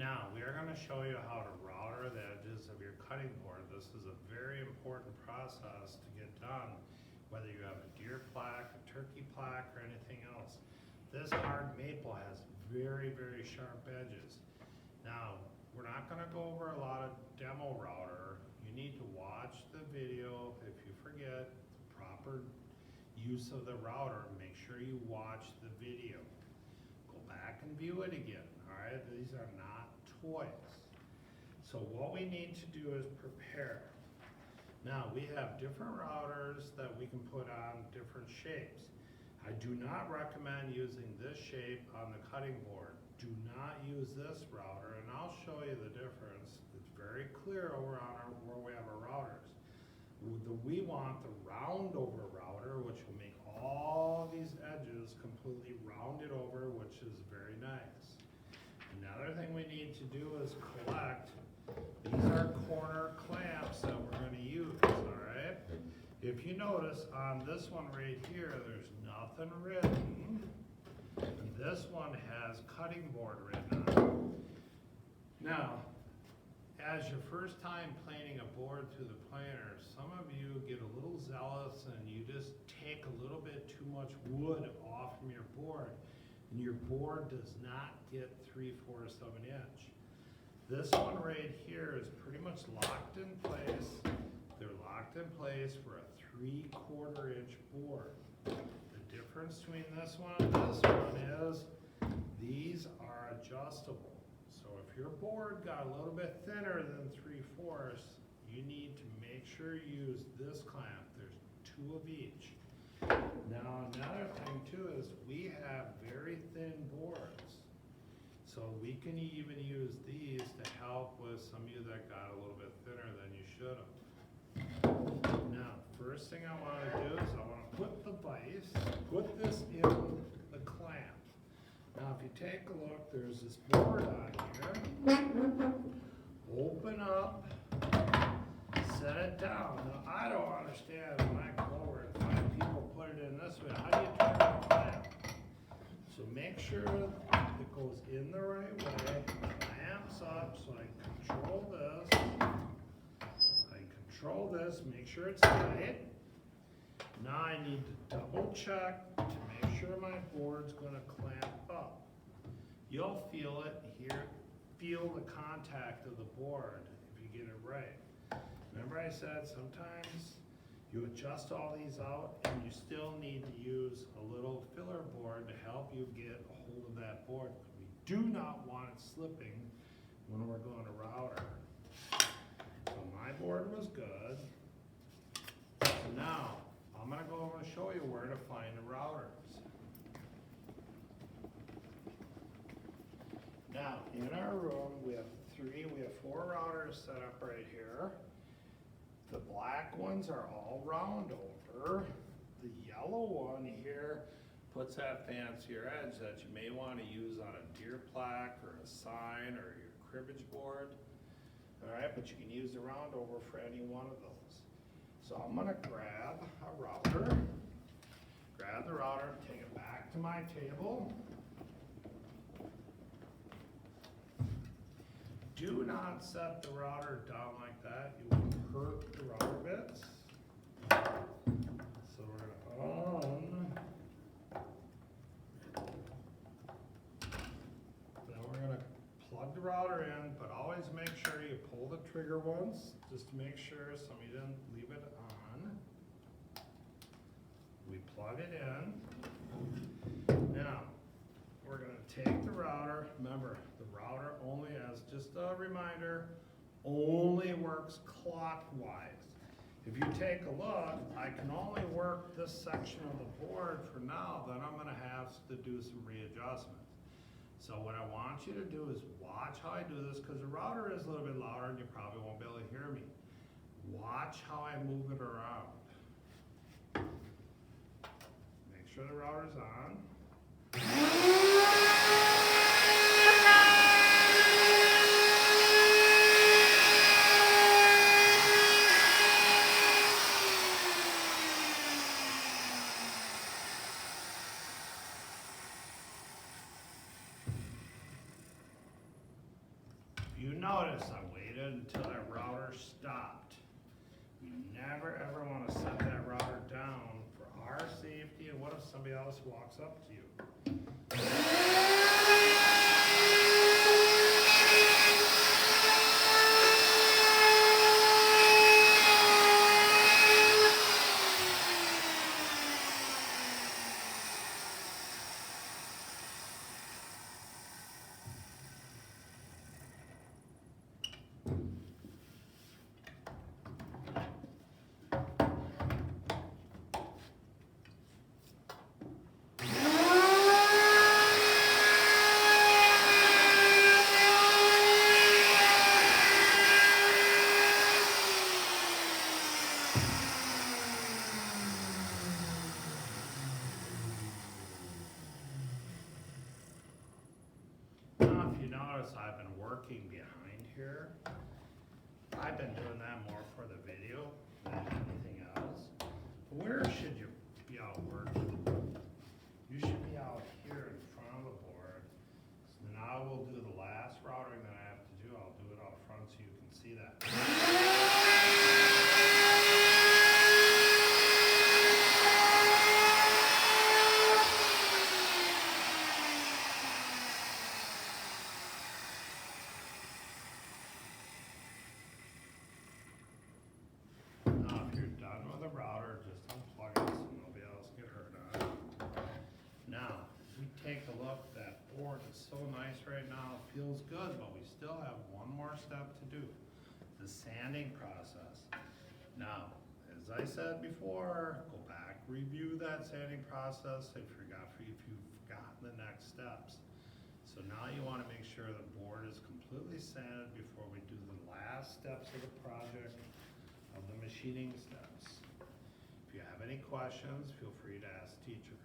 Now, we are gonna show you how to router the edges of your cutting board. This is a very important process to get done, whether you have a deer plaque, a turkey plaque, or anything else. This hard maple has very, very sharp edges. Now, we're not gonna go over a lot of demo router. You need to watch the video. If you forget the proper use of the router, make sure you watch the video. Go back and view it again, all right? These are not toys. So what we need to do is prepare. Now, we have different routers that we can put on different shapes. I do not recommend using this shape on the cutting board. Do not use this router, and I'll show you the difference. It's very clear over on where we have our routers. We want the round over router, which will make all these edges completely rounded over, which is very nice. Another thing we need to do is collect. These are corner clamps that we're going to use, all right? If you notice on this one right here, there's nothing written. And this one has cutting board written on it. Now, as your first time planing a board through the planer, some of you get a little zealous and you just take a little bit too much wood off from your board, and your board does not get 3/4 of an inch. This one right here is pretty much locked in place. They're locked in place for a 3/4 inch board. The difference between this one and this one is these are adjustable. So if your board got a little bit thinner than 3/4, you need to make sure you use this clamp. There's 2 of each. Now another thing too is we have very thin boards. So we can even use these to help with some of you that got a little bit thinner than you should have. Now, first thing I want to do is I want to put the vise, put this in the clamp. Now, if you take a look, there's this board on here. Open up, set it down. Now, I don't understand when I go over and find people put it in this way. How do you turn the clamp? So make sure it goes in the right way, clamps up so I control this. Make sure it's tight. Now I need to double check to make sure my board's gonna clamp up. You'll feel it here, feel the contact of the board if you get it right. Remember I said sometimes you adjust all these out and you still need to use a little filler board to help you get a hold of that board. We do not want it slipping when we're going to router. So my board was good. So now I'm going to go over and show you where to find the routers. Now in our room we have 4 routers set up right here. The black ones are all round over. The yellow one here puts that fancier edge that you may want to use on a deer plaque or a sign or your cribbage board. All right, but you can use the round over for any one of those. So I'm gonna grab a router, grab the router, take it back to my table. Do not set the router down like that. You will hurt the router bits. So we're gonna then we're gonna plug the router in, but always make sure you pull the trigger once, just to make sure you didn't leave it on. We plug it in. Now, we're gonna take the router. Remember, the router only, as just a reminder, only works clockwise. If you take a look, I can only work this section of the board for now, then I'm gonna have to do some readjustments. So what I want you to do is watch how I do this, because the router is a little bit louder and you probably won't be able to hear me. Watch how I move it around. Make sure the router's on. If you notice, I waited until that router stopped. You never ever want to set that router down for our safety, and what if somebody else walks up to you? Now, if you notice, I've been working behind here. I've been doing that more for the video than anything else. Where should you be out working? You should be out here in front of the board. So now we'll do the last routing that I have to do. I'll do it out front so you can see that. Now, if you're done with the router, just unplug it so nobody else get hurt on it. Now, if we take a look, that board is so nice right now, it feels good, but we still have one more step to do, the sanding process. Now, as I said before, go back, review that sanding process if you've forgotten the next steps. So now you want to make sure the board is completely sanded before we do the last steps of the project of the machining steps. If you have any questions, feel free to ask teacher.